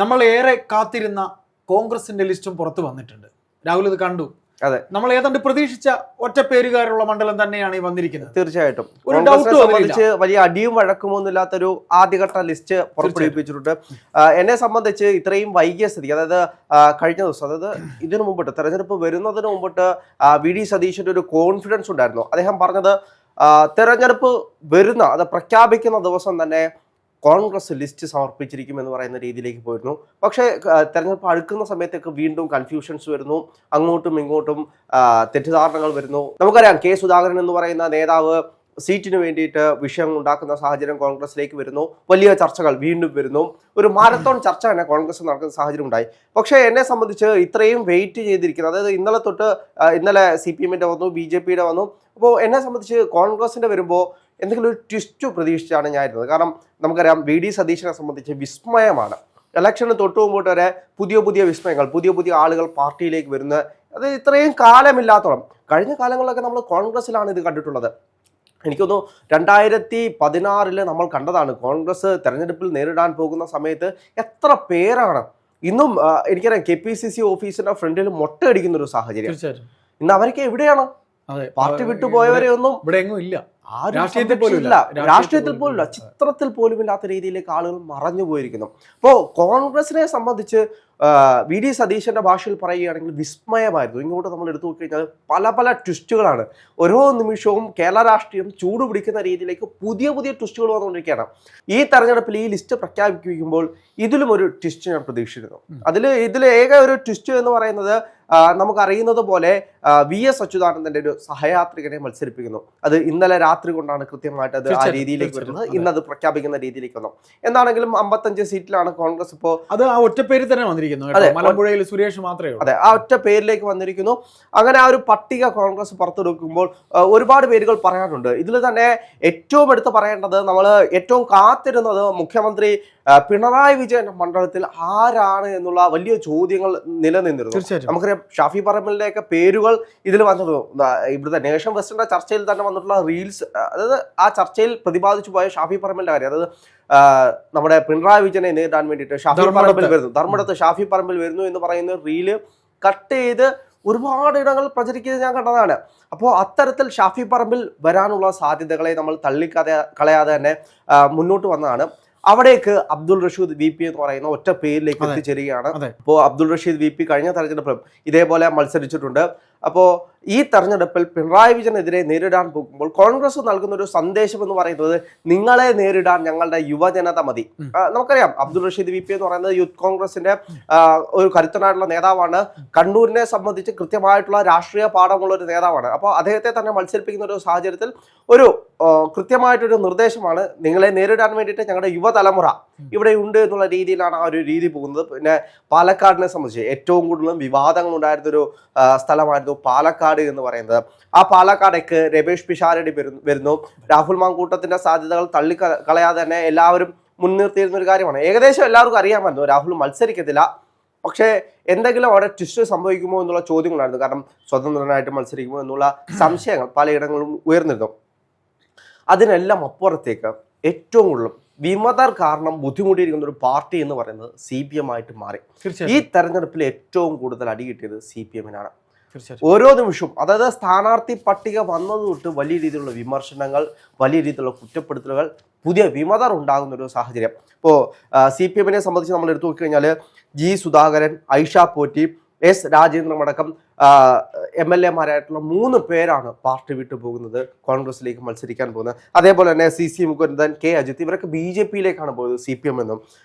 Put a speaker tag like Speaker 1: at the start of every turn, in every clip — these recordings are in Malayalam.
Speaker 1: നമ്മൾ ഏറെ കാത്തിരുന്ന കോൺഗ്രസിന്റെ ലിസ്റ്റും പുറത്തു വന്നിട്ടുണ്ട്. രാഹുൽ ഇത് കണ്ടു.
Speaker 2: അതെ,
Speaker 1: നമ്മൾ ഏതാണ്ട് പ്രതീക്ഷിച്ച ഒറ്റ പേരുകാരുള്ള മണ്ഡലം തന്നെയാണ് ഈ വന്നിരിക്കുന്നത്.
Speaker 2: തീർച്ചയായിട്ടും
Speaker 1: ഒരു
Speaker 2: കോൺഗ്രസിനെ
Speaker 1: ഡൗട്ടും
Speaker 2: സംബന്ധിച്ച് വലിയ അടിയും വഴക്കുമൊന്നും ഇല്ലാത്തൊരു ആദ്യഘട്ട ലിസ്റ്റ് പുറപ്പെടുവിപ്പിച്ചിട്ടുണ്ട്. എന്നെ സംബന്ധിച്ച് ഇത്രയും വൈകിയ സ്ഥിതി, അതായത് കഴിഞ്ഞ ദിവസം, അതായത് ഇതിനു മുമ്പിട്ട് തെരഞ്ഞെടുപ്പ് വരുന്നതിന് മുമ്പിട്ട് വി ഡി സതീശന്റെ ഒരു കോൺഫിഡൻസ് ഉണ്ടായിരുന്നു. അദ്ദേഹം പറഞ്ഞത് തെരഞ്ഞെടുപ്പ് വരുന്ന, അത് പ്രഖ്യാപിക്കുന്ന ദിവസം തന്നെ കോൺഗ്രസ് ലിസ്റ്റ് സമർപ്പിച്ചിരിക്കും എന്ന് പറയുന്ന രീതിയിലേക്ക് പോയിരുന്നു. പക്ഷേ തെരഞ്ഞെടുപ്പ് അടുക്കുന്ന സമയത്തേക്ക് വീണ്ടും കൺഫ്യൂഷൻസ് വരുന്നു, അങ്ങോട്ടും ഇങ്ങോട്ടും തെറ്റിദ്ധാരണകൾ വരുന്നു. നമുക്കറിയാം, കെ സുധാകരൻ എന്ന് പറയുന്ന നേതാവ് സീറ്റിന് വേണ്ടിയിട്ട് വിഷയം ഉണ്ടാക്കുന്ന സാഹചര്യം കോൺഗ്രസിലേക്ക് വരുന്നു. വലിയ ചർച്ചകൾ വീണ്ടും വരുന്നു. ഒരു മാരത്തോൺ ചർച്ച തന്നെ കോൺഗ്രസ് നടക്കുന്ന സാഹചര്യം ഉണ്ടായി. പക്ഷേ എന്നെ സംബന്ധിച്ച് ഇത്രയും വെയിറ്റ് ചെയ്തിരിക്കുന്നത്, അതായത് ഇന്നലെ തൊട്ട്, ഇന്നലെ CPM-ന്റെ വന്നു, BJP-യുടെ വന്നു. അപ്പോൾ എന്നെ സംബന്ധിച്ച് കോൺഗ്രസിന്റെ വരുമ്പോൾ എന്തെങ്കിലും ഒരു ട്വിസ്റ്റ് പ്രതീക്ഷിച്ചാണ് ഞാൻ ഇരുന്നത്. കാരണം നമുക്കറിയാം, വി ഡി സതീശനെ സംബന്ധിച്ച് വിസ്മയമാണ്. ഇലക്ഷന് തൊട്ടു മുമ്പോട്ട് വരെ പുതിയ പുതിയ വിസ്മയങ്ങൾ, പുതിയ ആളുകൾ പാർട്ടിയിലേക്ക് വരുന്നത്. അത് ഇത്രയും കാലമില്ലാത്തോളം, കഴിഞ്ഞ കാലങ്ങളിലൊക്കെ നമ്മൾ കോൺഗ്രസിലാണ് ഇത് കണ്ടിട്ടുള്ളത്. എനിക്കൊന്നു 2016 നമ്മൾ കണ്ടതാണ്. കോൺഗ്രസ് തെരഞ്ഞെടുപ്പിൽ നേരിടാൻ പോകുന്ന സമയത്ത് എത്ര പേരാണ് ഇന്നും എനിക്കറിയാം KPCC ഓഫീസിന്റെ ഫ്രണ്ടിൽ മൊട്ടയടിക്കുന്ന ഒരു സാഹചര്യം. ഇന്ന് അവരൊക്കെ എവിടെയാണ്? പാർട്ടി വിട്ടുപോയവരെ ഒന്നും
Speaker 1: ഇവിടെ എങ്ങും ഇല്ല,
Speaker 2: രാഷ്ട്രീയത്തിൽ പോലും ഇല്ല, ചിത്രത്തിൽ പോലും ഇല്ലാത്ത രീതിയിലേക്ക് ആളുകൾ മറഞ്ഞു പോയിരിക്കുന്നു. അപ്പോൾ കോൺഗ്രസിനെ സംബന്ധിച്ച് വി ഡി സതീശന്റെ ഭാഷയിൽ പറയുകയാണെങ്കിൽ വിസ്മയമായിരുന്നു. ഇങ്ങോട്ട് നമ്മൾ എടുത്തു നോക്കിക്കഴിഞ്ഞാൽ പല ട്വിസ്റ്റുകളാണ്. ഓരോ നിമിഷവും കേരള രാഷ്ട്രീയം ചൂടുപിടിക്കുന്ന രീതിയിലേക്ക് പുതിയ ട്വിസ്റ്റുകൾ വന്നുകൊണ്ടിരിക്കുകയാണ്. ഈ തെരഞ്ഞെടുപ്പിൽ ഈ ലിസ്റ്റ് പ്രഖ്യാപിക്കുമ്പോൾ ഇതിലും ഒരു ട്വിസ്റ്റ് ഞാൻ പ്രതീക്ഷിച്ചിരുന്നു. ഇതിൽ ഏക ഒരു ട്വിസ്റ്റ് എന്ന് പറയുന്നത്, നമുക്കറിയുന്നത് പോലെ VS അച്യുതാനന്ദന്റെ ഒരു സഹയാത്രികനെ മത്സരിപ്പിക്കുന്നു. അത് ഇന്നലെ രാത്രി കൊണ്ടാണ് കൃത്യമായിട്ട് അത് ആ രീതിയിലേക്ക് വരുന്നത്. ഇന്നത് പ്രഖ്യാപിക്കുന്ന രീതിയിലേക്ക് വന്നു. എന്താണെങ്കിലും 55 സീറ്റിലാണ് കോൺഗ്രസ് ഇപ്പോൾ.
Speaker 1: അത് ആ ഒറ്റ പേര് തന്നെ വന്നിരിക്കുന്നു. മലമ്പുഴയിൽ സുരേഷ് മാത്രമേ.
Speaker 2: അതെ, ആ ഒറ്റ പേരിലേക്ക് വന്നിരിക്കുന്നു. അങ്ങനെ ആ ഒരു പട്ടിക കോൺഗ്രസ് പുറത്തെടുക്കുമ്പോൾ ഒരുപാട് പേരുകൾ പറയാനുണ്ട്. ഇതിൽ തന്നെ ഏറ്റവും എടുത്ത് പറയേണ്ടത്, നമ്മൾ ഏറ്റവും കാത്തിരുന്നത് മുഖ്യമന്ത്രി പിണറായി വിജയന്റെ മണ്ഡലത്തിൽ ആരാണ് എന്നുള്ള വലിയ ചോദ്യങ്ങൾ നിലനിന്നിരുന്നു. നമുക്കറിയാം, ഷാഫി പറമ്പലിന്റെയൊക്കെ പേരുകൾ ഇതിൽ വന്നിരുന്നു. ഇവിടുത്തെ നേഷൻ വെസ്റ്റിന്റെ ചർച്ചയിൽ തന്നെ വന്നിട്ടുള്ള റീൽസ്, അതായത് ആ ചർച്ചയിൽ പ്രതിപാദിച്ചു പോയ ഷാഫി പറമ്പലിന്റെ കാര്യം, അതായത് നമ്മുടെ പിണറായി വിജയനെ നേരിടാൻ വേണ്ടിയിട്ട് ഷാഫി പറമ്പിൽ വരുന്നു, ധർമ്മടത്ത് ഷാഫി പറമ്പിൽ വരുന്നു എന്ന് പറയുന്ന റീല് കട്ട് ചെയ്ത് ഒരുപാട് ഇടങ്ങൾ പ്രചരിക്കുന്നത് ഞാൻ കണ്ടതാണ്. അപ്പോൾ അത്തരത്തിൽ ഷാഫി പറമ്പിൽ വരാനുള്ള സാധ്യതകളെ നമ്മൾ കളയാതെ തന്നെ മുന്നോട്ട് വന്നതാണ്. അവിടേക്ക് അബ്ദുൾ റഷീദ് VP എന്ന് പറയുന്ന ഒറ്റ പേരിലേക്ക് എത്തിച്ചേരുകയാണ്. അപ്പോൾ അബ്ദുൾ റഷീദ് VP കഴിഞ്ഞ തെരഞ്ഞെടുപ്പിലും ഇതേപോലെ മത്സരിച്ചിട്ടുണ്ട്. അപ്പോൾ ഈ തെരഞ്ഞെടുപ്പിൽ പിണറായി വിജയനെതിരെ നേരിടാൻ പോകുമ്പോൾ കോൺഗ്രസ് നൽകുന്ന ഒരു സന്ദേശം എന്ന് പറയുന്നത്, നിങ്ങളെ നേരിടാൻ ഞങ്ങളുടെ യുവജനത മതി. നമുക്കറിയാം, അബ്ദുൾ റഷീദ് VP എന്ന് പറയുന്നത് യൂത്ത് കോൺഗ്രസിന്റെ ഒരു കരുത്തനായിട്ടുള്ള നേതാവാണ്. കണ്ണൂരിനെ സംബന്ധിച്ച് കൃത്യമായിട്ടുള്ള രാഷ്ട്രീയ പാഠമുള്ള ഒരു നേതാവാണ്. അപ്പോൾ അദ്ദേഹത്തെ തന്നെ മത്സരിപ്പിക്കുന്ന ഒരു സാഹചര്യത്തിൽ ഒരു കൃത്യമായിട്ടൊരു നിർദ്ദേശമാണ്, നിങ്ങളെ നേരിടാൻ വേണ്ടിയിട്ട് ഞങ്ങളുടെ യുവതലമുറ ഇവിടെ ഉണ്ട് എന്നുള്ള രീതിയിലാണ് ആ ഒരു രീതി പോകുന്നത്. പിന്നെ പാലക്കാടിനെ സംബന്ധിച്ച് ഏറ്റവും കൂടുതലും വിവാദങ്ങൾ ഉണ്ടായിരുന്ന ഒരു സ്ഥലമായിരുന്നു പാലക്കാട് എന്ന് പറയുന്നത്. ആ പാലക്കാടേക്ക് രമേഷ് പിഷാരടി വരുന്നു. രാഹുൽ മാങ്കൂട്ടത്തിന്റെ സാധ്യതകൾ തള്ളിക്കളയാതെ തന്നെ എല്ലാവരും മുൻനിർത്തിയിരുന്ന ഒരു കാര്യമാണ്. ഏകദേശം എല്ലാവർക്കും അറിയാമായിരുന്നു രാഹുൽ മത്സരിക്കത്തില്ല. പക്ഷേ എന്തെങ്കിലും അവിടെ ട്വിസ്റ്റ് സംഭവിക്കുമോ എന്നുള്ള ചോദ്യങ്ങളായിരുന്നു. കാരണം സ്വതന്ത്രനായിട്ട് മത്സരിക്കുമോ എന്നുള്ള സംശയങ്ങൾ പലയിടങ്ങളിലും ഉയർന്നിരുന്നു. അതിനെല്ലാം അപ്പുറത്തേക്ക് ഏറ്റവും കൂടുതൽ വിമതർ കാരണം ബുദ്ധിമുട്ടിയിരിക്കുന്ന ഒരു പാർട്ടി എന്ന് പറയുന്നത് CPM ആയിട്ട് മാറി. ഈ തെരഞ്ഞെടുപ്പിൽ ഏറ്റവും കൂടുതൽ അടികിട്ടിയത് CPM-നാണ്. ഓരോ നിമിഷവും, അതായത് സ്ഥാനാർത്ഥി പട്ടിക വന്നത് തൊട്ട് വലിയ രീതിയിലുള്ള വിമർശനങ്ങൾ, വലിയ രീതിയിലുള്ള കുറ്റപ്പെടുത്തലുകൾ, പുതിയ വിമതർ ഉണ്ടാകുന്ന ഒരു സാഹചര്യം. ഇപ്പോൾ CPM-നെ സംബന്ധിച്ച് നമ്മൾ എടുത്തു നോക്കിക്കഴിഞ്ഞാൽ G സുധാകരൻ, ഐഷ പോറ്റി, S രാജേന്ദ്രൻ അടക്കം MLA-മാരായിട്ടുള്ള 3 പേരാണ് പാർട്ടി വിട്ടു പോകുന്നത്, കോൺഗ്രസിലേക്ക് മത്സരിക്കാൻ പോകുന്നത്. അതേപോലെ തന്നെ CC മുകുന്ദൻ, K അജിത്, ഇവരൊക്കെ BJP-യിലേക്കാണ് പോയത്. CPM എന്നും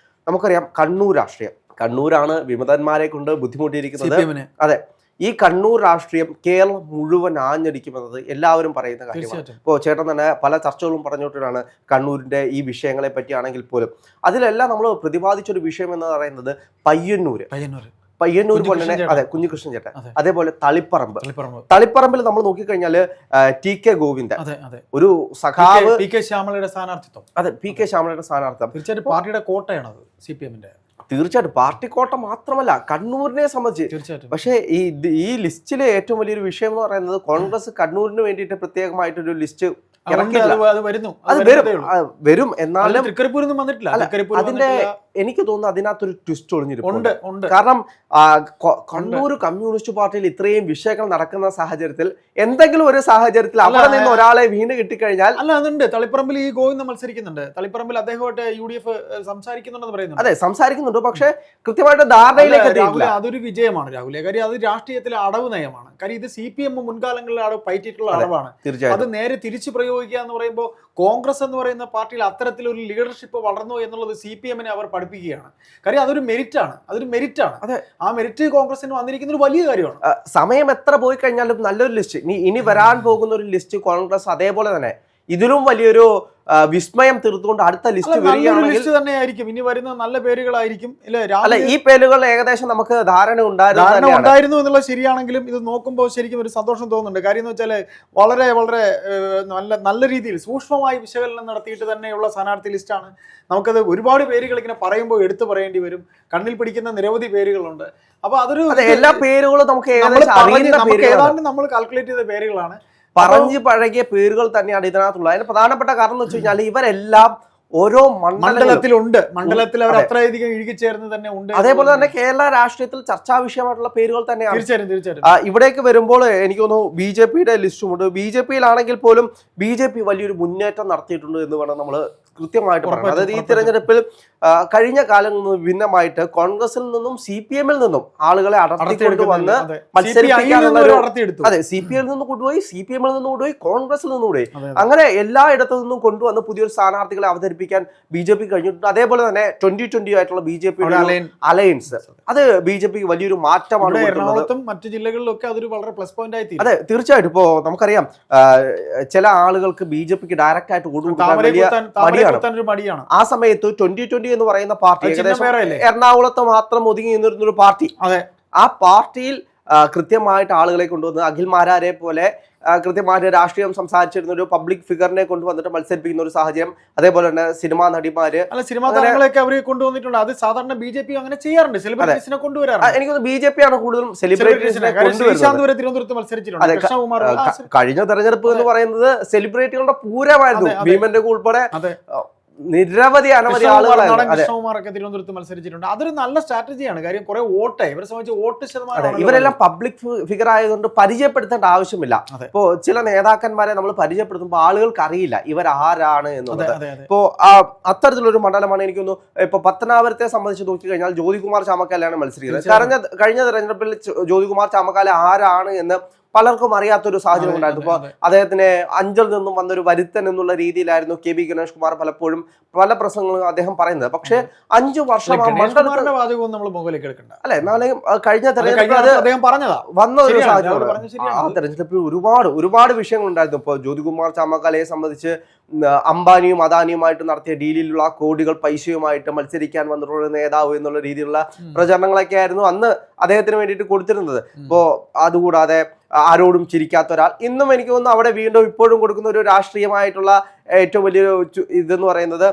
Speaker 2: നമുക്കറിയാം. കണ്ണൂർ രാഷ്ട്രീയം, കണ്ണൂരാണ് വിമതന്മാരെ കൊണ്ട് ബുദ്ധിമുട്ടിയിരിക്കുന്നത്. അതെ, ഈ കണ്ണൂർ രാഷ്ട്രീയം കേരളം മുഴുവൻ ആഞ്ഞടിക്കുമെന്നത് എല്ലാവരും പറയുന്ന കാര്യമാണ്. ഇപ്പോൾ ചേട്ടൻ തന്നെ പല ചർച്ചകളും പറഞ്ഞുകൊണ്ടാണ് കണ്ണൂരിന്റെ ഈ വിഷയങ്ങളെ പറ്റിയാണെങ്കിൽ പോലും. അതിലെല്ലാം നമ്മൾ പ്രതിപാദിച്ചൊരു വിഷയം എന്ന് പറയുന്നത് പയ്യന്നൂർ പോലെ തന്നെ, അതെ, കുഞ്ഞികൃഷ്ണൻ ചേട്ടൻ. അതേപോലെ തളിപ്പറമ്പിൽ നമ്മൾ നോക്കിക്കഴിഞ്ഞാൽ TK ഗോവിന്ദൻ, ഒരു സഖാവ്,
Speaker 1: PK ശ്യാമളയുടെ സ്ഥാനാർത്ഥിത്വം.
Speaker 2: അതെ, PK ശ്യാമളയുടെ സ്ഥാനാർത്ഥിത്വം
Speaker 1: തീർച്ചയായിട്ടും പാർട്ടിയുടെ കോട്ടയാണ് CPM-ന്റെ.
Speaker 2: തീർച്ചയായിട്ടും പാർട്ടി കോട്ട മാത്രമല്ല കണ്ണൂരിനെ സംബന്ധിച്ച്. പക്ഷേ ഈ ലിസ്റ്റിലെ ഏറ്റവും വലിയൊരു വിഷയം എന്ന് പറയുന്നത്, കോൺഗ്രസ് കണ്ണൂരിന് വേണ്ടിയിട്ട് പ്രത്യേകമായിട്ടൊരു ലിസ്റ്റ് വരും. എന്നാലും അതിന്റെ എനിക്ക് തോന്നുന്നു അതിനകത്തൊരു ട്വിസ്റ്റ് ഒളിഞ്ഞിരിപ്പുണ്ട്.
Speaker 1: ഉണ്ട്.
Speaker 2: കാരണം കണ്ണൂർ കമ്മ്യൂണിസ്റ്റ് പാർട്ടിയിൽ ഇത്രയും വിഷയങ്ങൾ നടക്കുന്ന സാഹചര്യത്തിൽ എന്തെങ്കിലും ഒരു സാഹചര്യത്തിൽ അവിടെ നിന്ന് ഒരാളെ വീണ് കിട്ടിക്കഴിഞ്ഞാൽ
Speaker 1: അല്ല അതുണ്ട്. തളിപ്പറമ്പിൽ ഈ ഗോവിന്ദ മത്സരിക്കുന്നുണ്ട്. തളിപ്പറമ്പിൽ അദ്ദേഹമായിട്ട് UDF സംസാരിക്കുന്നുണ്ടെന്ന് പറയുന്നു.
Speaker 2: അതെ, സംസാരിക്കുന്നുണ്ട്. പക്ഷെ കൃത്യമായിട്ട് ധാരണയിലേക്ക് എത്തിയിട്ടില്ല.
Speaker 1: അതൊരു വിജയമാണ് രാഹുലെ. കാര്യം അത് രാഷ്ട്രീയത്തിലെ അടവ് നയമാണ്. കാര്യം ഇത് CPM മുൻകാലങ്ങളിൽ പയറ്റിയിട്ടുള്ള അടവാണ്. അത് നേരെ തിരിച്ചു പ്രയോഗിക്കുക എന്ന് പറയുമ്പോൾ കോൺഗ്രസ് എന്ന് പറയുന്ന പാർട്ടിയിൽ അത്തരത്തിലൊരു ലീഡർഷിപ്പ് വളർന്നു എന്നുള്ളത് CPM-നെ അവർ പഠിപ്പിക്കുകയാണ്. കാര്യം അതൊരു മെരിറ്റാണ്.
Speaker 2: അതെ,
Speaker 1: ആ മെരിറ്റ് കോൺഗ്രസിന് വന്നിരിക്കുന്ന ഒരു വലിയ കാര്യമാണ്.
Speaker 2: സമയം എത്ര പോയി കഴിഞ്ഞാലും നല്ലൊരു ലിസ്റ്റ്, ഇനി വരാൻ പോകുന്ന ഒരു ലിസ്റ്റ് കോൺഗ്രസ് അതേപോലെ തന്നെ ഇതിലും വലിയൊരു വിസ്മയം തീർത്തുകൊണ്ട് അടുത്ത ലിസ്റ്റ് വരികയാണെങ്കിൽ
Speaker 1: തന്നെയായിരിക്കും. ഇനി വരുന്ന നല്ല പേരുകളായിരിക്കും.
Speaker 2: അല്ല, ഈ പേരുകൾ ഏകദേശം നമുക്ക് ധാരണ
Speaker 1: ഉണ്ടായിരുന്നു എന്നുള്ളത് ശരിയാണെങ്കിലും ഇത് നോക്കുമ്പോൾ ശരിക്കും ഒരു സന്തോഷം തോന്നുന്നുണ്ട്. കാര്യം എന്ന് വെച്ചാൽ വളരെ വളരെ നല്ല രീതിയിൽ സൂക്ഷ്മമായി വിശകലനം നടത്തിയിട്ട് തന്നെയുള്ള സ്ഥാനാർത്ഥി ലിസ്റ്റാണ്. നമുക്കത് ഒരുപാട് പേരുകൾ ഇങ്ങനെ പറയുമ്പോൾ എടുത്തു പറയേണ്ടി വരും. കണ്ണിൽ പിടിക്കുന്ന നിരവധി പേരുകളുണ്ട്. അപ്പൊ അതൊരു
Speaker 2: എല്ലാ പേരുകളും നമുക്ക്
Speaker 1: ഏതാണ്ട് നമ്മൾ കാൽക്കുലേറ്റ് ചെയ്ത പേരുകളാണ്.
Speaker 2: പറഞ്ഞു പഴകിയ പേരുകൾ തന്നെയാണ് ഇതിനകത്തുള്ളത്. അതിന് പ്രധാനപ്പെട്ട കാരണം എന്ന് വെച്ച് കഴിഞ്ഞാൽ ഇവരെല്ലാം ഓരോ
Speaker 1: മണ്ഡലത്തിലുണ്ട്. മണ്ഡലത്തിൽ അവർ അത്രയധികം ഇഴുകിച്ചേർന്ന് തന്നെ ഉണ്ട്.
Speaker 2: അതേപോലെ തന്നെ കേരള രാഷ്ട്രീയത്തിൽ ചർച്ചാ വിഷയമായിട്ടുള്ള പേരുകൾ തന്നെയാണ്.
Speaker 1: തീർച്ചയായും
Speaker 2: ഇവിടേക്ക് വരുമ്പോൾ എനിക്ക് തോന്നുന്നു BJP-യുടെ ലിസ്റ്റുമുണ്ട്. BJP-യിലാണെങ്കിൽ പോലും BJP വലിയൊരു മുന്നേറ്റം നടത്തിയിട്ടുണ്ട് എന്ന് വേണം നമ്മൾ കൃത്യമായിട്ട് പറയാം. അതായത് ഈ തിരഞ്ഞെടുപ്പിൽ കഴിഞ്ഞ കാലങ്ങളിൽ നിന്ന് ഭിന്നമായിട്ട് കോൺഗ്രസിൽ നിന്നും CPM-ൽ നിന്നും ആളുകളെ അടർത്തിക്കൊണ്ടുവന്ന് മത്സരിപ്പിക്കാനുള്ള അതെ, CPM-ൽ നിന്ന് കൊണ്ടുപോയി, CPM-ൽ നിന്ന് കൊണ്ടുപോയി, കോൺഗ്രസിൽ നിന്ന് കൊണ്ടുപോയി, അങ്ങനെ എല്ലായിടത്തു നിന്നും കൊണ്ടുവന്ന് പുതിയൊരു സ്ഥാനാർത്ഥികളെ അവതരിപ്പിക്കാൻ BJP കഴിഞ്ഞിട്ടുണ്ട്. അതേപോലെ തന്നെ 2020 ആയിട്ടുള്ള BJP-യുടെ അലയൻസ് അത് BJP-ക്ക് വലിയൊരു മാറ്റമാണ്.
Speaker 1: എറണാകുളത്തും മറ്റു ജില്ലകളിലൊക്കെ അതൊരു വളരെ പ്ലസ് പോയിന്റ് ആയി.
Speaker 2: അതെ, തീർച്ചയായിട്ടും. ഇപ്പോ നമുക്കറിയാം ചില ആളുകൾക്ക് BJP-ക്ക് ഡയറക്റ്റ് ആയിട്ട്
Speaker 1: മടിയാണ്.
Speaker 2: ആ സമയത്ത് 2020 എന്ന് പറയുന്ന പാർട്ടി എറണാകുളത്ത് മാത്രം ഒതുങ്ങി നിന്നിരുന്നൊരു പാർട്ടി. ആ പാർട്ടിയിൽ കൃത്യമായിട്ട് ആളുകളെ കൊണ്ടുവന്ന് അഖിൽ മാരാരെ പോലെ കൃത്യമായിട്ട് രാഷ്ട്രീയം സംസാരിച്ചിരുന്ന ഒരു പബ്ലിക് ഫിഗറിനെ കൊണ്ടുവന്നിട്ട് മത്സരിപ്പിക്കുന്ന ഒരു സാഹചര്യം. അതേപോലെ തന്നെ സിനിമാ നടിമാര്,
Speaker 1: സിനിമാ താരങ്ങളെയൊക്കെ അവർ കൊണ്ടുവന്നിട്ടുണ്ട്. അത് സാധാരണ BJP അങ്ങനെ ചെയ്യാറുണ്ട്. സെലിബ്രിറ്റീസിനെ കൊണ്ടുവരാറുണ്ട്.
Speaker 2: എനിക്ക് BJP ആണ് കൂടുതലും സെലിബ്രിറ്റീസിനെ
Speaker 1: തിരുവനന്തപുരത്ത് മത്സരിച്ചിട്ടുണ്ട്.
Speaker 2: കഴിഞ്ഞ തെരഞ്ഞെടുപ്പ് എന്ന് പറയുന്നത് സെലിബ്രിറ്റികളുടെ പൂരമായിരുന്നു. ഭീമന്റെ ഉൾപ്പെടെ നിരവധി അനവധി
Speaker 1: കൃഷ്ണകുമാറൊക്കെ തിരുവനന്തപുരത്ത് മത്സരിച്ചിട്ടുണ്ട്. അതൊരു നല്ല സ്ട്രാറ്റജിയാണ്. കാര്യം കുറെ വോട്ട് ഇവരെ സംബന്ധിച്ച് വോട്ട് ശതമാനം
Speaker 2: ഇവരെല്ലാം പബ്ലിക് ഫിഗർ ആയതുകൊണ്ട് പരിചയപ്പെടുത്തേണ്ട ആവശ്യമില്ല. ഇപ്പോ ചില നേതാക്കന്മാരെ നമ്മൾ പരിചയപ്പെടുത്തുമ്പോൾ ആളുകൾക്ക് അറിയില്ല ഇവരാരാണ് എന്നുള്ളത്. ഇപ്പോ അത്തരത്തിലൊരു മണ്ഡലമാണ് എനിക്ക് തോന്നുന്നു. ഇപ്പൊ പത്തനാപുരത്തെ സംബന്ധിച്ച് നോക്കിക്കഴിഞ്ഞാൽ ജ്യോതികുമാർ ചാമക്കാലയാണ് മത്സരിക്കുന്നത്. കഴിഞ്ഞ തെരഞ്ഞെടുപ്പിൽ ജ്യോതികുമാർ ചാമക്കാല ആരാണ് എന്ന് പലർക്കും അറിയാത്തൊരു സാഹചര്യം ഉണ്ടായിരുന്നു. ഇപ്പൊ അദ്ദേഹത്തിന് അഞ്ചൽ നിന്നും വന്നൊരു വരുത്തൻ എന്നുള്ള രീതിയിലായിരുന്നു KB ഗണേഷ് കുമാർ പലപ്പോഴും പല പ്രസംഗങ്ങളും അദ്ദേഹം പറയുന്നത്. പക്ഷെ 5 വർഷം അല്ലെ നാളെ കഴിഞ്ഞ തെരഞ്ഞെടുപ്പിൽ വന്ന ഒരു സാഹചര്യം. ആ തെരഞ്ഞെടുപ്പിൽ ഒരുപാട് വിഷയങ്ങൾ ഉണ്ടായിരുന്നു. ഇപ്പൊ ജ്യോതികുമാർ ചാമക്കാലയെ സംബന്ധിച്ച് അംബാനിയും അദാനിയുമായിട്ട് നടത്തിയ ഡീലിലുള്ള കോടികൾ പൈസയുമായിട്ട് മത്സരിക്കാൻ വന്നിട്ടുള്ള നേതാവ് എന്നുള്ള രീതിയിലുള്ള പ്രചരണങ്ങളൊക്കെ ആയിരുന്നു അന്ന് അദ്ദേഹത്തിന് വേണ്ടിയിട്ട് കൊടുത്തിരുന്നത്. ഇപ്പോ അതുകൂടാതെ ആരോടും ചിരിക്കാത്ത ഒരാൾ ഇന്നും എനിക്ക് തോന്നുന്നു അവിടെ വീണ്ടും ഇപ്പോഴും കൊടുക്കുന്ന ഒരു രാഷ്ട്രീയമായിട്ടുള്ള ഏറ്റവും വലിയൊരു ഇതെന്ന് പറയുന്നത്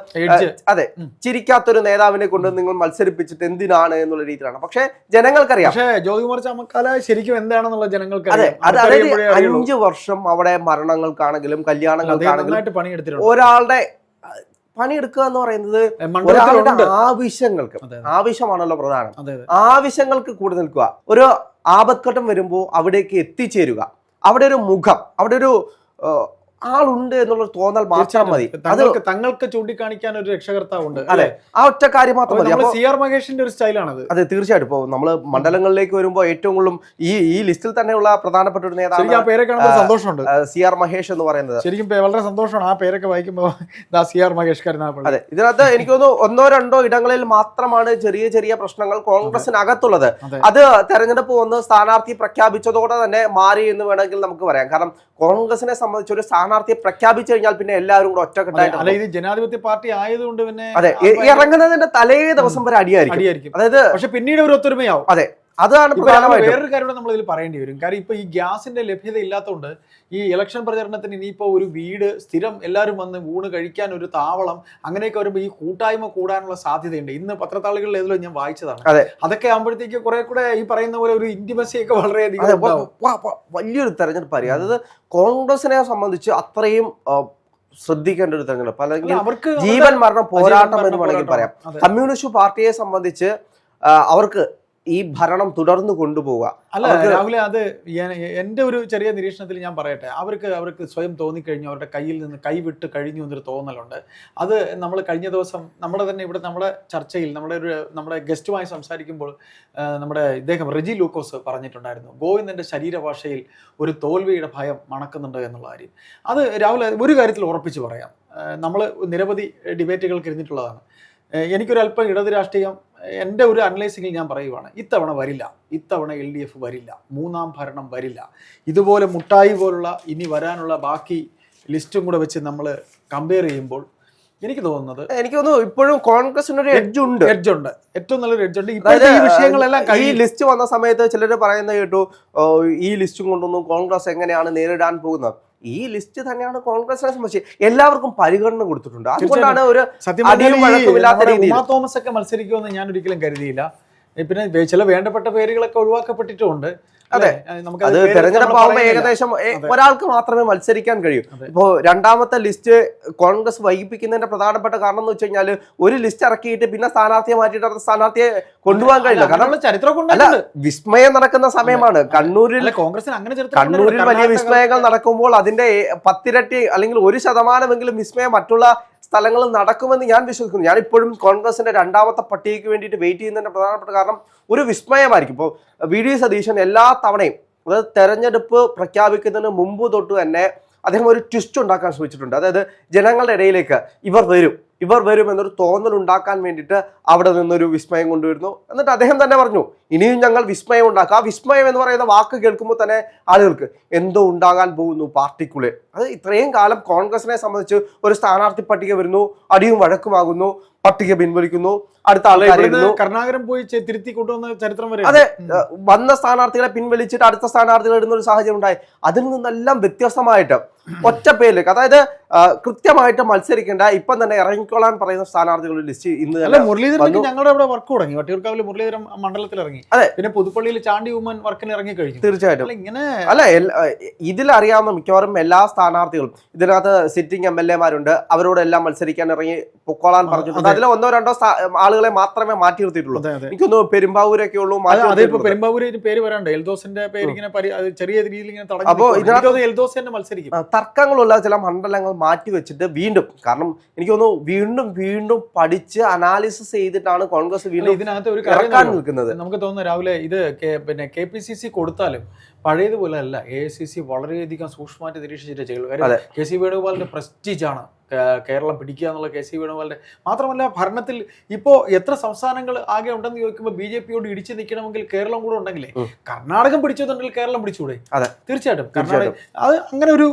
Speaker 2: അതെ, ചിരിക്കാത്തൊരു നേതാവിനെ കൊണ്ട് നിങ്ങൾ മത്സരിപ്പിച്ചിട്ട് എന്തിനാണ് എന്നുള്ള രീതിയിലാണ്. പക്ഷെ ജനങ്ങൾക്കറിയാം
Speaker 1: ജ്യോതികുമാർ ചാമക്കാല ശരിക്കും എന്താണെന്നുള്ള ജനങ്ങൾക്ക്.
Speaker 2: അതെ, അതായത് 5 വർഷം അവിടെ മരണങ്ങൾക്കാണെങ്കിലും കല്യാണങ്ങൾക്കാണെങ്കിലും ഒരാളുടെ പണിയെടുക്കുക എന്ന് പറയുന്നത് ഒരാളുടെ ആവശ്യമാണല്ലോ പ്രധാനം. ആവശ്യങ്ങൾക്ക് കൂടെ നിൽക്കുക, ഒരു ആപത്ഘട്ടം വരുമ്പോൾ അവിടേക്ക് എത്തിച്ചേരുക, അവിടെ ഒരു മുഖം, അവിടെ ഒരു ആളുണ്ട് എന്നുള്ള തോന്നൽ മാത്രം മതി.
Speaker 1: തങ്ങൾക്ക് ചൂണ്ടിക്കാണിക്കാൻ ഒരു രക്ഷകർത്താവുണ്ട്.
Speaker 2: അതെ, ആ ഒറ്റ കാര്യം മാത്രം മതി.
Speaker 1: CR മഹേഷിന്റെ ഒരു സ്റ്റൈലാണത്.
Speaker 2: അതെ, തീർച്ചയായിട്ടും. ഇപ്പോൾ നമ്മള് മണ്ഡലങ്ങളിലേക്ക് വരുമ്പോൾ ഏറ്റവും കൂടുതലും ഈ ലിസ്റ്റിൽ തന്നെയുള്ള പ്രധാനപ്പെട്ട ഒരു നേതാവ്
Speaker 1: സന്തോഷമുണ്ട്.
Speaker 2: CR മഹേഷ് എന്ന് പറയുന്നത്
Speaker 1: ശരിക്കും വളരെ സന്തോഷമാണ് ആ പേരൊക്കെ വായിക്കുമ്പോൾ. CR മഹേഷ്.
Speaker 2: അതെ, ഇതിനകത്ത് എനിക്ക് തോന്നുന്നു 1-2 ഇടങ്ങളിൽ മാത്രമാണ് ചെറിയ ചെറിയ പ്രശ്നങ്ങൾ കോൺഗ്രസിനകത്തുള്ളത്. അത് തെരഞ്ഞെടുപ്പ് വന്ന് സ്ഥാനാർത്ഥി പ്രഖ്യാപിച്ചതോടെ തന്നെ മാറി എന്ന് വേണമെങ്കിൽ നമുക്ക് പറയാം. കാരണം കോൺഗ്രസിനെ സംബന്ധിച്ച് ഒരു സ്ഥാനാർത്ഥിയെ പ്രഖ്യാപിച്ചു കഴിഞ്ഞാൽ പിന്നെ എല്ലാവരും കൂടെ ഒറ്റക്കെട്ടായിട്ട്
Speaker 1: ജനാധിപത്യ പാർട്ടി ആയതുകൊണ്ട് പിന്നെ
Speaker 2: അതെ, ഇറങ്ങുന്നതിന്റെ തലേ ദിവസം വരെ അടിയായിരിക്കും. അതായത്
Speaker 1: പക്ഷെ പിന്നീട് ഒരു ഒത്തൊരുമയാവും.
Speaker 2: അതെ, അതാണ്
Speaker 1: വേറൊരു കാര്യം നമ്മൾ ഇതിൽ പറയേണ്ടി വരും. കാര്യം ഇപ്പൊ ഈ ഗ്യാസിന്റെ ലഭ്യത ഇല്ലാത്തതുകൊണ്ട് ഈ ഇലക്ഷൻ പ്രചരണത്തിന് ഇനിയിപ്പോ ഒരു വീട്, സ്ഥിരം എല്ലാവരും വന്ന് ഊണ് കഴിക്കാൻ ഒരു താവളം, അങ്ങനെയൊക്കെ വരുമ്പോൾ ഈ കൂട്ടായ്മ കൂടാനുള്ള സാധ്യതയുണ്ട്. ഇന്ന് പത്രത്താളുകളിൽ ഏതിലോ ഞാൻ വായിച്ചതാണ്. അതൊക്കെ ആകുമ്പോഴത്തേക്ക് കുറെ കൂടെ ഈ പറയുന്ന പോലെ ഒരു ഇന്റിമസി ഒക്കെ വളരെയധികം
Speaker 2: വലിയൊരു തെരഞ്ഞെടുപ്പ് അറിയാം. അതായത് കോൺഗ്രസിനെ സംബന്ധിച്ച് അത്രയും ശ്രദ്ധിക്കേണ്ട ഒരു തെരഞ്ഞെടുപ്പ്, അല്ലെങ്കിൽ
Speaker 1: അവർക്ക്
Speaker 2: ജീവൻ മരണം പോരാട്ടം എന്ന് വേണമെങ്കിൽ പറയാം. കമ്മ്യൂണിസ്റ്റ് പാർട്ടിയെ സംബന്ധിച്ച് അവർക്ക് ഈ ഭരണം തുടർന്ന് കൊണ്ടുപോവുക.
Speaker 1: അല്ല രാഹുലെ, അത് എൻ്റെ ഒരു ചെറിയ നിരീക്ഷണത്തിൽ ഞാൻ പറയട്ടെ, അവർക്ക് സ്വയം തോന്നിക്കഴിഞ്ഞു, അവരുടെ കയ്യിൽ നിന്ന് കൈവിട്ട് കഴിഞ്ഞു എന്നൊരു തോന്നലുണ്ട്. അത് നമ്മൾ കഴിഞ്ഞ ദിവസം നമ്മുടെ ചർച്ചയിൽ നമ്മുടെ ഗസ്റ്റുമായി സംസാരിക്കുമ്പോൾ ഇദ്ദേഹം റെജി ലൂക്കോസ് പറഞ്ഞിട്ടുണ്ടായിരുന്നു, ഗോവിന്ദന്റെ ശരീരഭാഷയിൽ ഒരു തോൽവിയുടെ ഭയം മണക്കുന്നുണ്ട് എന്നുള്ള കാര്യം. അത് രാഹുൽ ഒരു കാര്യത്തിൽ ഉറപ്പിച്ച് പറയാം, നമ്മൾ നിരവധി ഡിബേറ്റുകൾക്ക് ഇരുന്നിട്ടുള്ളതാണ്. എനിക്കൊരല്പം ഇടത് രാഷ്ട്രീയം എൻ്റെ ഒരു അനലൈസിങ്ങിൽ ഞാൻ പറയുവാണ്, ഇത്തവണ വരില്ല, ഇത്തവണ LDF വരില്ല, മൂന്നാം ഭരണം വരില്ല. ഇതുപോലെ മുട്ടായി പോലുള്ള ഇനി വരാനുള്ള ബാക്കി ലിസ്റ്റും കൂടെ വെച്ച് നമ്മൾ കമ്പയർ ചെയ്യുമ്പോൾ എനിക്ക് തോന്നുന്നു
Speaker 2: ഇപ്പോഴും കോൺഗ്രസിന് ഒരു എഡ്ജ് ഉണ്ട്,
Speaker 1: ഏറ്റവും നല്ലൊരു എഡ്ജ് ഉണ്ട്. ഇപ്പോഴത്തെ ഈ വിഷയങ്ങളെല്ലാം
Speaker 2: ഈ ലിസ്റ്റ് വന്ന സമയത്ത് ചിലർ പറയുന്നത് കേട്ടു, ഈ ലിസ്റ്റും കൊണ്ടൊന്നും കോൺഗ്രസ് എങ്ങനെയാണ് നേരിടാൻ പോകുന്നത്. ഈ ലിസ്റ്റ് തന്നെയാണ് കോൺഗ്രസിനെ സംബന്ധിച്ച് എല്ലാവർക്കും പരിഗണന കൊടുത്തിട്ടുണ്ട്. അതുകൊണ്ടാണ് ഒരു
Speaker 1: ഉമാ തോമസ് ഒക്കെ മത്സരിക്കുമെന്ന് ഞാൻ ഒരിക്കലും കരുതിയില്ല. പിന്നെ ചില വേണ്ടപ്പെട്ട പേരുകളൊക്കെ ഒഴിവാക്കപ്പെട്ടിട്ടുണ്ട്.
Speaker 2: അതെ, അത് തെരഞ്ഞെടുപ്പ് ആവുമ്പോൾ ഏകദേശം ഒരാൾക്ക് മാത്രമേ മത്സരിക്കാൻ കഴിയൂ. ഇപ്പോ രണ്ടാമത്തെ ലിസ്റ്റ് കോൺഗ്രസ് വൈകിപ്പിക്കുന്നതിന്റെ പ്രധാനപ്പെട്ട കാരണം എന്ന് വെച്ച് കഴിഞ്ഞാൽ ഒരു ലിസ്റ്റ് ഇറക്കിയിട്ട് പിന്നെ സ്ഥാനാർത്ഥിയെ മാറ്റിയിട്ട് അടുത്ത സ്ഥാനാർത്ഥിയെ കൊണ്ടുപോകാൻ കഴിയില്ല. കാരണം ചരിത്രം അല്ല, വിസ്മയം നടക്കുന്ന സമയമാണ്. കണ്ണൂരിൽ വലിയ വിസ്മയങ്ങൾ നടക്കുമ്പോൾ അതിന്റെ 10 ഇരട്ടി അല്ലെങ്കിൽ 1% വിസ്മയം മറ്റുള്ള സ്ഥലങ്ങളിൽ നടക്കുമെന്ന് ഞാൻ വിശ്വസിക്കുന്നു. ഞാൻ ഇപ്പോഴും കോൺഗ്രസിന്റെ രണ്ടാമത്തെ പട്ടികയ്ക്ക് വേണ്ടിയിട്ട് വെയിറ്റ് ചെയ്യുന്നതിന്റെ പ്രധാനപ്പെട്ട കാരണം ഒരു വിസ്മയമായിരിക്കും. ഇപ്പോൾ VD സതീശൻ എല്ലാ തവണയും, അതായത് തെരഞ്ഞെടുപ്പ് പ്രഖ്യാപിക്കുന്നതിന് മുമ്പ് തൊട്ട് തന്നെ അദ്ദേഹം ഒരു ട്വിസ്റ്റ് ഉണ്ടാക്കാൻ ശ്രമിച്ചിട്ടുണ്ട്. അതായത് ജനങ്ങളുടെ ഇടയിലേക്ക് ഇവർ വരും എന്നൊരു തോന്നൽ ഉണ്ടാക്കാൻ വേണ്ടിയിട്ട് അവിടെ നിന്നൊരു വിസ്മയം കൊണ്ടുവരുന്നു. എന്നിട്ട് അദ്ദേഹം തന്നെ പറഞ്ഞു, ഇനിയും ഞങ്ങൾ വിസ്മയം ഉണ്ടാക്കുക. ആ വിസ്മയം എന്ന് പറയുന്ന വാക്ക് കേൾക്കുമ്പോൾ തന്നെ ആളുകൾക്ക് എന്തോ ഉണ്ടാകാൻ പോകുന്നു പാർട്ടിക്കുള്ളിൽ. അത് ഇത്രയും കാലം കോൺഗ്രസിനെ സംബന്ധിച്ച് ഒരു സ്ഥാനാർത്ഥി പട്ടിക വരുന്നു, അടിയും വഴക്കുമാകുന്നു, പട്ടിക പിൻവലിക്കുന്നു, അടുത്ത ആൾക്കാരായിരുന്നു
Speaker 1: കരുണാകരൻ പോയി തിരുത്തി കൊണ്ടുവന്ന ചരിത്രം വരെ.
Speaker 2: അതെ, വന്ന സ്ഥാനാർത്ഥികളെ പിൻവലിച്ചിട്ട് അടുത്ത സ്ഥാനാർത്ഥികൾ ഇടുന്ന ഒരു സാഹചര്യം ഉണ്ടായി. അതിൽ നിന്നെല്ലാം വ്യത്യസ്തമായിട്ട് ഒറ്റ പേരിലേക്ക്, അതായത് കൃത്യമായിട്ട് മത്സരിക്കേണ്ട ഇപ്പം തന്നെ ഇറങ്ങിക്കൊള്ളാൻ പറയുന്ന സ്ഥാനാർത്ഥികളുടെ ലിസ്റ്റ് ഇന്ന്
Speaker 1: മുരളീധരൻ ഞങ്ങളുടെ അവിടെ വർക്ക് തുടങ്ങി. വട്ടിയൂർക്കാവിൽ മുരളീധരൻ മണ്ഡലത്തിൽ ഇറങ്ങി.
Speaker 2: അതെ,
Speaker 1: പിന്നെ പുതുപ്പള്ളിയിൽ ചാണ്ടി ഉമ്മൻ വർക്കിന് ഇറങ്ങി കഴിഞ്ഞു.
Speaker 2: തീർച്ചയായിട്ടും
Speaker 1: ഇങ്ങനെ
Speaker 2: അല്ല, ഇതിലറിയാവുന്ന മിക്കവാറും എല്ലാ സ്ഥാനാർത്ഥികളും ഇതിനകത്ത് സിറ്റിംഗ് MLA-മാരുണ്ട്, അവരോടെല്ലാം മത്സരിക്കാൻ ഇറങ്ങി പൊക്കോളാൻ പറഞ്ഞിട്ടുണ്ട്. അതിൽ 1-2 ആളുകളെ മാത്രമേ മാറ്റി നിർത്തിയിട്ടുള്ളൂ. എനിക്കൊന്ന് പെരുമ്പാവൂരൊക്കെ ഉള്ളൂ.
Speaker 1: പെരുമ്പാവൂര് പേര് വരാണ്ട് എൽദോസിന്റെ പേര് ഇങ്ങനെ ചെറിയ രീതിയിൽ ഇങ്ങനെ തടഞ്ഞു. അപ്പോൾ ഇതിനകത്ത് എൽദോസ് തന്നെ മത്സരിക്കും.
Speaker 2: തർക്കങ്ങളുള്ള ചില മണ്ഡലങ്ങൾ മാറ്റി വെച്ചിട്ട് വീണ്ടും, കാരണം എനിക്ക് തോന്നുന്നു വീണ്ടും പഠിച്ച് അനാലിസിസ് ചെയ്തിട്ടാണ് കോൺഗ്രസ് വീണ്ടും
Speaker 1: ഇതിനകത്ത് ഒരു
Speaker 2: ഇറക്കാൻ നിൽക്കുന്നത്.
Speaker 1: നമുക്ക് തോന്നുന്നു രാവിലെ ഇത് പിന്നെ KPCC കൊടുത്താലും പഴയതുപോലെ അല്ല. AICC വളരെയധികം സൂക്ഷ്മമായിട്ട് നിരീക്ഷിച്ചിട്ട് ചെയ്യുള്ളൂ. കാര്യം KC വേണുഗോപാലിന്റെ പ്രസ്റ്റീജാണ് കേരളം പിടിക്കുക എന്നുള്ള KC വേണുഗോപാലിന്റെ. മാത്രമല്ല ഭരണത്തിൽ ഇപ്പോ എത്ര സംസ്ഥാനങ്ങൾ ആകെ ഉണ്ടെന്ന് ചോദിക്കുമ്പോൾ BJP-യോട് ഇടിച്ചു നിൽക്കണമെങ്കിൽ കേരളം കൂടെ ഉണ്ടെങ്കിലേ, കർണാടകം പിടിച്ചതുണ്ടെങ്കിൽ കേരളം പിടിച്ചുകൂടെ? തീർച്ചയായിട്ടും കർണാടക അത് അങ്ങനെ ഒരു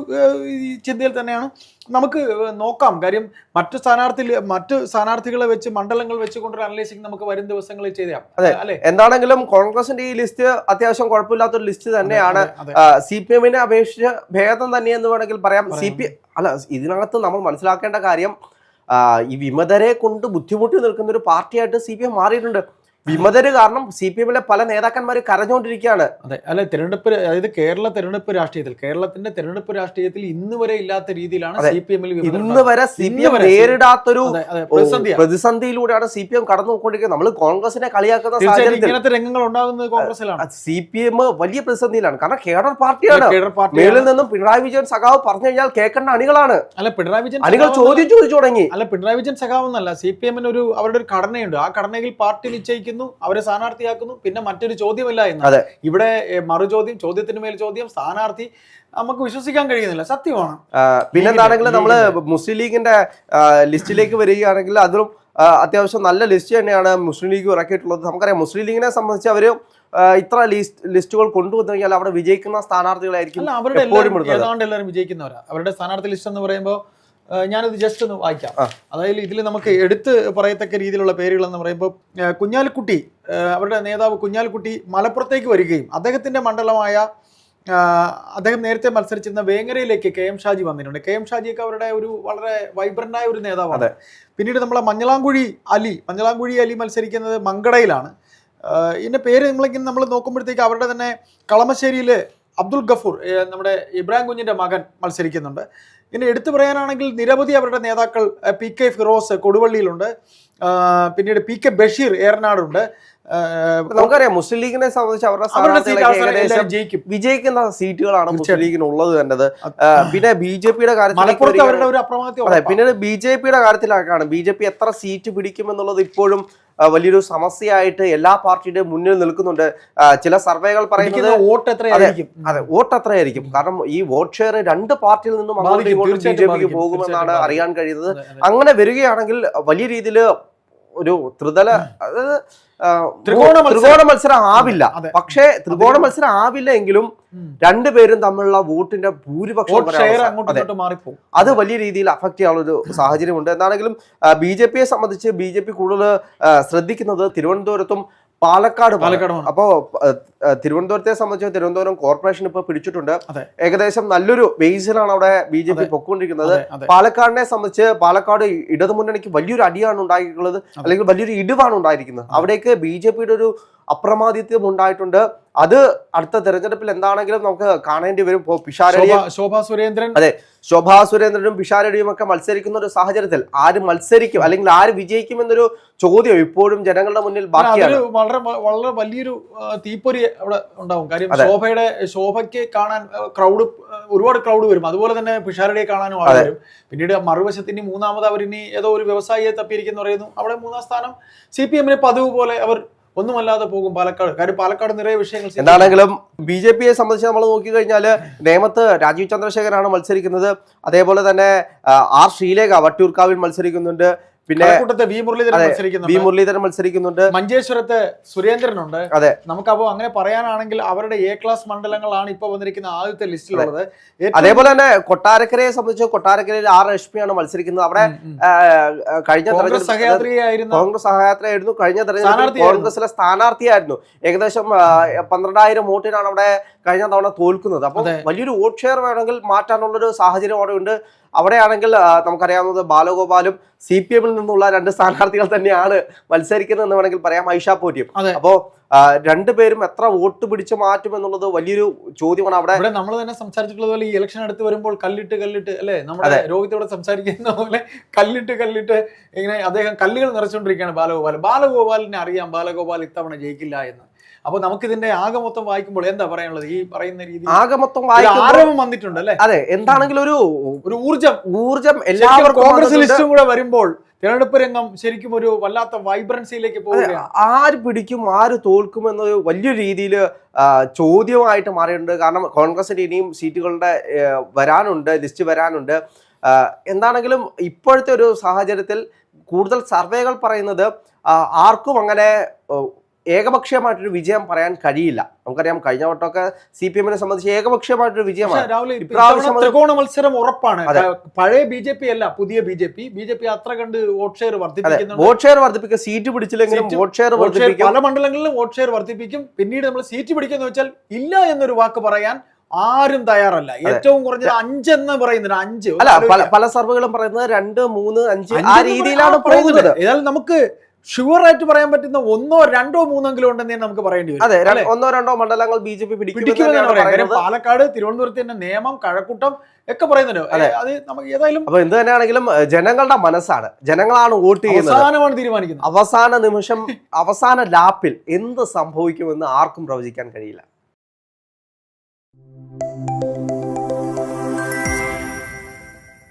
Speaker 1: ചിന്തയിൽ തന്നെയാണ്. നമുക്ക് നോക്കാം. കാര്യം മറ്റു സ്ഥാനാർത്ഥികളെ വെച്ച് മണ്ഡലങ്ങൾ വെച്ചുകൊണ്ടൊരു അനലൈസിങ് നമുക്ക് വരും ദിവസങ്ങളിൽ ചെയ്യാം.
Speaker 2: അല്ലെ, എന്താണെങ്കിലും കോൺഗ്രസിന്റെ ഈ ലിസ്റ്റ് അത്യാവശ്യം കുഴപ്പമില്ലാത്തൊരു ലിസ്റ്റ് തന്നെയാണ്. CPM-നെ അപേക്ഷിച്ച് ഭേദം തന്നെയെന്ന് വേണമെങ്കിൽ പറയാം. ഇതിനകത്ത് നമ്മൾ മനസ്സിലാക്കേണ്ട കാര്യം, ഈ വിമതരെ കൊണ്ട് ബുദ്ധിമുട്ടി നിൽക്കുന്ന ഒരു പാർട്ടിയായിട്ട് CPM മാറിയിട്ടുണ്ട്. വിമതര് കാരണം CPM-ലെ പല നേതാക്കന്മാർ കരഞ്ഞുകൊണ്ടിരിക്കുകയാണ്.
Speaker 1: അതെ, അല്ലെ, അതായത് കേരളത്തിന്റെ തെരഞ്ഞെടുപ്പ് രാഷ്ട്രീയത്തിൽ ഇന്ന് വരെ ഇല്ലാത്ത രീതിയിലാണ് CPM-ൽ
Speaker 2: ഇന്ന് വരെ CPM നേരിടാത്തൊരു പ്രതിസന്ധിയിലൂടെയാണ് CPM കടന്നു പോയിക്കൊണ്ടിരിക്കുന്നത്. നമ്മൾ കോൺഗ്രസിനെ കളിയാക്കുന്ന സാഹചര്യത്തിൽ
Speaker 1: ഇങ്ങനത്തെ രംഗങ്ങൾ ഉണ്ടാകുന്നത് കോൺഗ്രസിലാണ്.
Speaker 2: CPM വലിയ പ്രതിസന്ധിയിലാണ്. കാരണം കേഡർ പാർട്ടിയാണ്. മേളിൽ നിന്നും പിണറായി വിജയൻ സഖാവ് പറഞ്ഞു കഴിഞ്ഞാൽ കേൾക്കേണ്ട അണികളാണ്.
Speaker 1: അല്ല, പിണറായി വിജയൻ
Speaker 2: അണികൾ ചോദിച്ചു തുടങ്ങി.
Speaker 1: അല്ല, പിണറായി വിജയൻ സഖാവ് എന്നല്ല, CPM-ന് അവരുടെ ഒരു ഘടനയുണ്ട്. ആ ഘടനയിൽ പാർട്ടി നിശ്ചയിക്കുന്നു, അവരെ സ്ഥാനാർത്ഥിയാക്കുന്നു, പിന്നെ മറ്റൊരു ചോദ്യമില്ല എന്ന്. ഇവിടെ ചോദ്യത്തിന് മേൽ ചോദ്യം, സ്ഥാനാർത്ഥി നമുക്ക് വിശ്വസിക്കാൻ കഴിയുന്നില്ല. സത്യമാണ്.
Speaker 2: പിന്നെന്താണെങ്കിലും നമ്മള് മുസ്ലിം ലീഗിന്റെ ലിസ്റ്റിലേക്ക് വരികയാണെങ്കിൽ അതിലും അത്യാവശ്യം നല്ല ലിസ്റ്റ് തന്നെയാണ് മുസ്ലിം ലീഗ് ഇറക്കിയിട്ടുള്ളത്. നമുക്കറിയാം മുസ്ലിം ലീഗിനെ സംബന്ധിച്ച് അവര് ഇത്ര ലിസ്റ്റുകൾ കൊണ്ടുവന്നു കഴിഞ്ഞാൽ അവിടെ വിജയിക്കുന്ന സ്ഥാനാർത്ഥികളായിരിക്കും.
Speaker 1: ഏതാണ്ട് എല്ലാവരും വിജയിക്കുന്നവരാ. അവരുടെ സ്ഥാനാർത്ഥി ലിസ്റ്റ് എന്ന് പറയുമ്പോൾ ഞാനത് ജസ്റ്റ് ഒന്ന് വായിക്കാം. അതായത് ഇതിൽ നമുക്ക് എടുത്ത് പറയത്തക്ക രീതിയിലുള്ള പേരുകൾ എന്ന് പറയുമ്പോൾ കുഞ്ഞാലിക്കുട്ടി, അവരുടെ നേതാവ് കുഞ്ഞാലിക്കുട്ടി മലപ്പുറത്തേക്ക് വരികയും അദ്ദേഹത്തിന്റെ മണ്ഡലമായ അദ്ദേഹം നേരത്തെ മത്സരിച്ചിരുന്ന വേങ്ങരയിലേക്ക് KM ഷാജി വന്നിട്ടുണ്ട്. KM ഷാജിയൊക്കെ അവരുടെ ഒരു വളരെ വൈബ്രന്റായ ഒരു നേതാവാണ്. പിന്നീട് നമ്മളെ മഞ്ഞളാംകുഴി അലി മത്സരിക്കുന്നത് മങ്കടയിലാണ്. ഇതിന്റെ പേര് നമ്മൾ നോക്കുമ്പോഴത്തേക്ക് അവരുടെ തന്നെ കളമശ്ശേരിയില് അബ്ദുൽ ഗഫൂർ, നമ്മുടെ ഇബ്രാഹിം കുഞ്ഞിന്റെ മകൻ മത്സരിക്കുന്നുണ്ട്. ഇനി എടുത്തു പറയാനാണെങ്കിൽ നിരവധി അവരുടെ നേതാക്കൾ PK ഫിറോസ് കൊടുവള്ളിയിലുണ്ട്, പിന്നീട് PK ബഷീർ ഏറനാടുണ്ട്.
Speaker 2: നമുക്കറിയാം മുസ്ലിം ലീഗിനെ സംബന്ധിച്ച് അവരുടെ
Speaker 1: ജയിക്കും,
Speaker 2: വിജയിക്കുന്ന സീറ്റുകളാണ് മുസ്ലിം ലീഗിന് ഉള്ളത് തന്നെ. പിന്നെ BJPയുടെ
Speaker 1: കാര്യത്തിൽ
Speaker 2: പിന്നീട് BJPയുടെ കാര്യത്തിലാക്കാണ് BJP എത്ര സീറ്റ് പിടിക്കുമെന്നുള്ളത് ഇപ്പോഴും വലിയൊരു സമസ്യയായിട്ട് എല്ലാ പാർട്ടിയുടെയും മുന്നിൽ നിൽക്കുന്നുണ്ട്. ചില സർവേകൾ പറയുന്നത് വോട്ട് എത്രയായിരിക്കും, കാരണം ഈ വോട്ട് ഷെയർ രണ്ട് പാർട്ടിയിൽ നിന്നും അങ്ങോട്ടും ഇങ്ങോട്ടും BJPക്ക് പോകുമെന്നാണ് അറിയാൻ കഴിയുന്നത്. അങ്ങനെ വരികയാണെങ്കിൽ വലിയ രീതിയിൽ ഒരു ത്രിതല ത്രികോണ മത്സരം ആവില്ല. പക്ഷേ ത്രികോണ മത്സരം ആവില്ല എങ്കിലും രണ്ടുപേരും തമ്മിലുള്ള വോട്ടിന്റെ ഭൂരിപക്ഷം അത് വലിയ രീതിയിൽ അഫക്ട് ചെയ്യാനുള്ള ഒരു സാഹചര്യമുണ്ട്. എന്താണെങ്കിലും BJPയെ സംബന്ധിച്ച് BJP കൂടുതൽ ശ്രദ്ധിക്കുന്നത് തിരുവനന്തപുരത്തും പാലക്കാടും. അപ്പോ തിരുവനന്തപുരത്തെ സംബന്ധിച്ച് തിരുവനന്തപുരം കോർപ്പറേഷൻ ഇപ്പൊ പിടിച്ചിട്ടുണ്ട്. ഏകദേശം നല്ലൊരു ബേസിലാണ് അവിടെ BJP പൊക്കൊണ്ടിരിക്കുന്നത്. പാലക്കാടിനെ സംബന്ധിച്ച് പാലക്കാട് ഇടതുമുന്നണിക്ക് വലിയൊരു അടിയാണ് ഉണ്ടായിട്ടുള്ളത്, അല്ലെങ്കിൽ വലിയൊരു ഇടിവാണ് ഉണ്ടായിരിക്കുന്നത്. അവിടേക്ക് BJPയുടെ ഒരു അപ്രമാദിത്വം ഉണ്ടായിട്ടുണ്ട്. അത് അടുത്ത തെരഞ്ഞെടുപ്പിൽ എന്താണെങ്കിലും നമുക്ക് കാണേണ്ടി വരും. ശോഭാ സുരേന്ദ്രനും പിഷാരടിയും ഒക്കെ മത്സരിക്കുന്ന ഒരു സാഹചര്യത്തിൽ ആര് മത്സരിക്കും അല്ലെങ്കിൽ ആര് വിജയിക്കും എന്നൊരു ചോദ്യം ഇപ്പോഴും ജനങ്ങളുടെ മുന്നിൽ ബാക്കിയാണ്.
Speaker 1: വളരെ വലിയൊരു തീപ്പൊരി അവിടെ ഉണ്ടാവും. കാര്യം ശോഭയ്ക്ക് കാണാൻ ഒരുപാട് ക്രൗഡ് വരും, അതുപോലെ തന്നെ പിഷാരടിയെ കാണാനും ആൾ വരും. പിന്നീട് മറുവശത്തിന് മൂന്നാമത് അവരിനി ഏതോ ഒരു വ്യവസായിയെ തപ്പിയിരിക്കുന്നു പറയുന്നു. അവിടെ മൂന്നാം സ്ഥാനം CPM പതിവ് പോലെ അവർ ഒന്നുമല്ലാതെ പോകും പാലക്കാട്. കാര്യം പാലക്കാട് നിറയെ വിഷയങ്ങൾ.
Speaker 2: എന്താണെങ്കിലും BJPയെ സംബന്ധിച്ച് നമ്മൾ നോക്കിക്കഴിഞ്ഞാൽ നേമത്ത് രാജീവ് ചന്ദ്രശേഖരാണ് മത്സരിക്കുന്നത്. അതേപോലെ തന്നെ R ശ്രീലേഖ വട്ടിയൂർക്കാവിൽ മത്സരിക്കുന്നുണ്ട്. പിന്നെ വി മുരളീധരൻ മത്സരിക്കുന്നുണ്ട്.
Speaker 1: മഞ്ചേശ്വരത്ത് സുരേന്ദ്രനുണ്ട്. അതെ, നമുക്കപ്പോ അങ്ങനെ പറയാനാണെങ്കിൽ അവരുടെ A ക്ലാസ് മണ്ഡലങ്ങളാണ് ഇപ്പൊ വന്നിരിക്കുന്ന ആദ്യത്തെ ലിസ്റ്റിലുള്ളത്.
Speaker 2: അതേപോലെ തന്നെ കൊട്ടാരക്കരയെ സംബന്ധിച്ച് കൊട്ടാരക്കരയിൽ R ലക്ഷ്മിയാണ് മത്സരിക്കുന്നത്. അവിടെ കഴിഞ്ഞ
Speaker 1: കോൺഗ്രസ്
Speaker 2: സഹയാത്രയായിരുന്നു, കഴിഞ്ഞ തെരഞ്ഞെടുപ്പിൽ കോൺഗ്രസിലെ സ്ഥാനാർത്ഥിയായിരുന്നു. ഏകദേശം 12,000 വോട്ടിനാണ് അവിടെ കഴിഞ്ഞ തവണ തോൽക്കുന്നത്. അപ്പൊ വലിയൊരു വോട്ട് ഷെയർ വേണമെങ്കിൽ മാറ്റാനുള്ളൊരു സാഹചര്യം അവിടെ ഉണ്ട്. അവിടെയാണെങ്കിൽ നമുക്കറിയാവുന്നത് ബാലഗോപാലും CPM-ൽ നിന്നുള്ള 2 സ്ഥാനാർത്ഥികൾ തന്നെയാണ് മത്സരിക്കുന്നത് എന്ന് വേണമെങ്കിൽ പറയാം, ഐഷാ പോറ്റിയും. അപ്പോ രണ്ടുപേരും എത്ര വോട്ട് പിടിച്ചു മാറ്റും എന്നുള്ളത് വലിയൊരു ചോദ്യമാണ്. അവിടെ
Speaker 1: നമ്മൾ തന്നെ സംസാരിച്ചിട്ടുള്ളത് പോലെ ഈ ഇലക്ഷൻ അടുത്ത് വരുമ്പോൾ കല്ലിട്ട് അല്ലെ, നമ്മുടെ രോഹിത്തോടെ സംസാരിക്കുന്ന പോലെ കല്ലിട്ട് ഇങ്ങനെ അദ്ദേഹം കല്ലുകൾ നിറച്ചുകൊണ്ടിരിക്കുകയാണ് ബാലഗോപാലിനെ അറിയാം ബാലഗോപാൽ ഇത്തവണ ജയിക്കില്ല എന്ന്. അപ്പൊ നമുക്ക് ഇതിന്റെ ആകെ മൊത്തം വായിക്കുമ്പോൾ എന്താ പറയാനുള്ളത്? ഈ പറയുന്ന രീതി
Speaker 2: ആകെ മൊത്തം
Speaker 1: ആരവം വന്നിട്ടുണ്ട് അല്ലെ.
Speaker 2: അതെ, എന്താണെങ്കിലും ഒരു ഊർജം
Speaker 1: എല്ലാവർക്കും കോൺഗ്രസ് ലിസ്റ്റും കൂടെ വരുമ്പോൾ തിരഞ്ഞെടുപ്പ് രംഗം ശരിക്കും ഒരു വല്ലാത്ത വൈബ്രൻസിയിലേക്ക് പോകുകയാണ്.
Speaker 2: ആര് പിടിക്കും ആര് തോൽക്കും എന്നൊരു വലിയ രീതിയിൽ ചോദ്യമായിട്ട് മാറിയിട്ടുണ്ട്. കാരണം കോൺഗ്രസിന് ഇനിയും സീറ്റുകളുടെ ലിസ്റ്റ് വരാനുണ്ട്. എന്താണെങ്കിലും ഇപ്പോഴത്തെ ഒരു സാഹചര്യത്തിൽ കൂടുതൽ സർവേകൾ പറയുന്നത് ആർക്കും അങ്ങനെ ഏകപക്ഷീയമായിട്ടൊരു വിജയം പറയാൻ കഴിയില്ല. നമുക്കറിയാം കഴിഞ്ഞ വട്ടമൊക്കെ CPM-നെ സംബന്ധിച്ച് ഏകപക്ഷീയമായിട്ടൊരു വിജയമാണ്.
Speaker 1: ത്രികോണ മത്സരം ഉറപ്പാണ്. പഴയ BJP അല്ല, പുതിയ BJP അത്ര കണ്ട് വോട്ട് ഷെയർ
Speaker 2: വർദ്ധിപ്പിക്കും. സീറ്റ് പിടിച്ചില്ലെങ്കിലും വോട്ട് ഷെയർ വർദ്ധിപ്പിക്കും.
Speaker 1: പല മണ്ഡലങ്ങളിലും വോട്ട് ഷെയർ വർദ്ധിപ്പിക്കും. പിന്നീട് നമ്മൾ സീറ്റ് പിടിക്കുന്ന വെച്ചാൽ ഇല്ല എന്നൊരു വാക്ക് പറയാൻ ആരും തയ്യാറല്ല. ഏറ്റവും കുറഞ്ഞത് 5 എന്ന് പറയുന്നത് 5
Speaker 2: അല്ല, പല സർവേകളും പറയുന്നത് 2, 3, 5 ആ രീതിയിലാണ് പോകുന്നത്.
Speaker 1: ഏതായാലും നമുക്ക് ഷുവർ ആയിട്ട് പറയാൻ പറ്റുന്ന 1, 2, 3 ഉണ്ടെന്നേ നമുക്ക് പറയേണ്ടി വരും.
Speaker 2: അതെ, 1, 2 മണ്ഡലങ്ങൾ BJP
Speaker 1: പിടിക്കും. പാലക്കാട്, തിരുവനന്തപുരത്ത് തന്നെ നേമം, കഴക്കൂട്ടം ഒക്കെ പറയുന്നുണ്ട്. അത് നമുക്ക് ഏതായാലും
Speaker 2: അപ്പൊ എന്ത് തന്നെയാണെങ്കിലും ജനങ്ങളുടെ മനസ്സാണ്, ജനങ്ങളാണ് വോട്ട് ചെയ്യുന്നത്,
Speaker 1: അവസാനമാണ് തീരുമാനിക്കുന്നത്.
Speaker 2: അവസാന നിമിഷം അവസാന ലാപ്പിൽ എന്ത് സംഭവിക്കുമെന്ന് ആർക്കും പ്രവചിക്കാൻ കഴിയില്ല.